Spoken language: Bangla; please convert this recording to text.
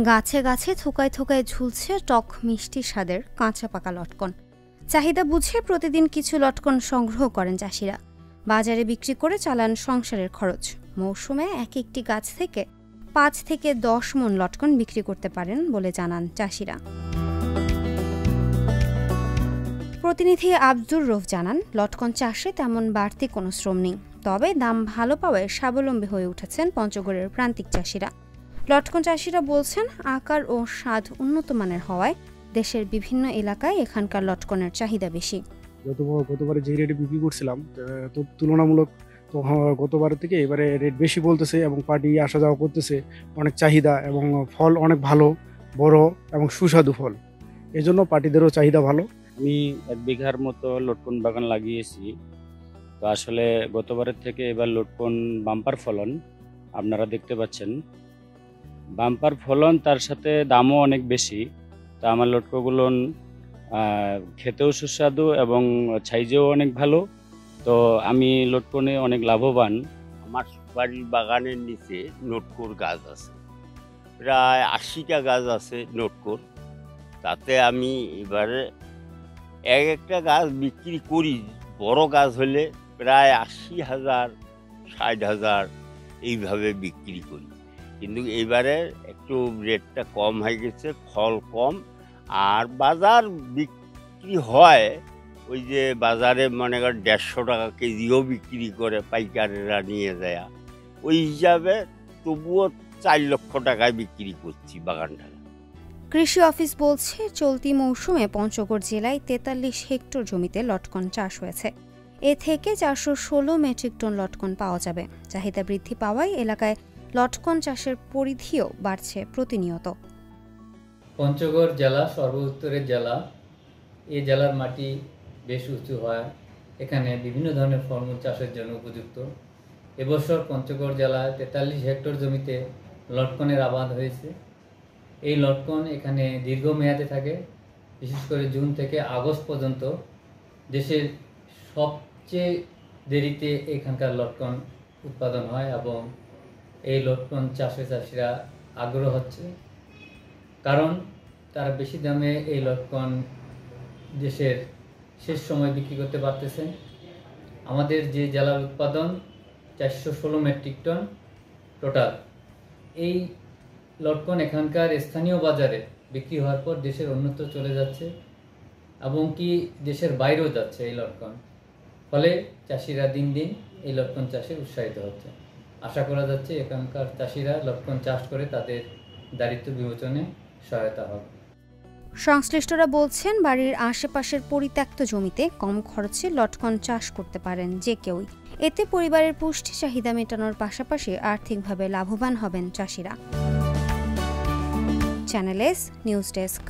গাছে গাছে থোকায় থোকায় ঝুলছে টক মিষ্টি স্বাদের কাঁচা পাকা লটকন। চাহিদা বুঝে প্রতিদিন কিছু লটকন সংগ্রহ করেন চাষিরা। বাজারে বিক্রি করে চালান সংসারের খরচ। মৌসুমে এক একটি গাছ থেকে 5 থেকে 10 মণ লটকন বিক্রি করতে পারেন বলে জানান চাষিরা। প্রতিনিধি আব্দুর রৌফ জানান, লটকন চাষে তেমন বাড়তি কোনো শ্রম নেই, তবে দাম ভালো পাওয়ায় স্বাবলম্বী হয়ে উঠেছেন পঞ্চগড়ের প্রান্তিক চাষিরা। লটকন চাষিরা বলছেন, আকার ও স্বাদ উন্নত মানের হওয়ায় দেশের বিভিন্ন এলাকায় এখানকার লটকনের চাহিদা বেশি। গতবারে যে রেটে বিক্রি করছিলাম তো তুলনামূলক তো গতবার থেকে এবারে রেট বেশি বলতেছে এবং পার্টি আসা যাওয়া করতেছে। অনেক চাহিদা এবং ফল অনেক ভালো, বড় এবং সুস্বাদু ফল, এজন্য পার্টিদেরও চাহিদা ভালো। আমি 1 বিঘার মতো লটকন বাগান লাগিয়েছি। তো আসলে গতবারের থেকে এবার লটকন বাম্পার ফলন আপনারা দেখতে পাচ্ছেন। বাম্পার ফলন, তার সাথে দামও অনেক বেশি। তো আমার লটকনগুলো খেতেও সুস্বাদু এবং সাইজেও অনেক ভালো। তো আমি লটকনে অনেক লাভবান। আমার বাড়ির বাগানের নিচে লটকর গাছ আছে, প্রায় 80টা গাছ আছে লটকর। তাতে আমি এবারে একটা গাছ বিক্রি করি, বড় গাছ হলে প্রায় 80,000 60,000 এইভাবে বিক্রি করি। কিন্তু এবারে একটু রেটটা কম হয়ে গেছে, ফল কম। আর বাজার বিক্রি হয় ওই যে বাজারে মনে করেন 150 টাকা কেজিও বিক্রি করে, পাইকারেরা নিয়ে যায়। ওই হিসাবে তবুও 4 লক্ষ টাকায় বিক্রি করছি বাগানটা। কৃষি অফিস বলছে, চলতি মৌসুমে পঞ্চগড় জেলায় 43 হেক্টর জমিতে লটকন চাষ হয়েছে। এ থেকে 416 মেট্রিক টন লটকন পাওয়া যাবে। চাহিদা বৃদ্ধি পাওয়ায় এলাকায় লটকন চাষের পরিধিও বাড়ছে প্রতিনিয়ত। পঞ্চগড় জেলা সর্বোত্তরের জেলা। এই জেলার মাটি বেশ উঁচু হয়, এখানে বিভিন্ন ধরনের ফলমূল চাষের জন্য উপযুক্ত। এবছর পঞ্চগড় জেলায় 43 হেক্টর জমিতে লটকনের আবাদ হয়েছে। এই লটকন এখানে দীর্ঘমেয়াদে থাকে, বিশেষ করে জুন থেকে আগস্ট পর্যন্ত। দেশের সবচেয়ে দেরিতে এখানকার লটকন উৎপাদন হয় এবং এই লটকন চাষে চাষিরা আগ্রহ হচ্ছে, কারণ তারা বেশি দামে এই লটকন দেশের শেষ সময় বিক্রি করতে পারতেছেন। আমাদের যে জেলার উৎপাদন 416 মেট্রিক টন টোটাল, এই লটকন এখানকার স্থানীয় বাজারে বিক্রি হওয়ার পর দেশের অন্যত্র চলে যাচ্ছে এবং কি দেশের বাইরেও যাচ্ছে এই লটকন। ফলে চাষিরা দিন দিন এই লটকন চাষে উৎসাহিত হচ্ছে। আশা করা যাচ্ছে এখানকার চাষিরা লটকন চাষ করে তাদের দারিদ্র্য বিমোচনে সহায়তা হবে। সংশ্লিষ্টরা বলছেন, বাড়ির আশেপাশের পরিত্যক্ত জমিতে কম খরচে লটকন চাষ করতে পারেন যে কেউই। এতে পরিবারের পুষ্টি চাহিদা মেটানোর পাশাপাশি আর্থিকভাবে লাভবান হবেন চাষিরা। Channel S news desk.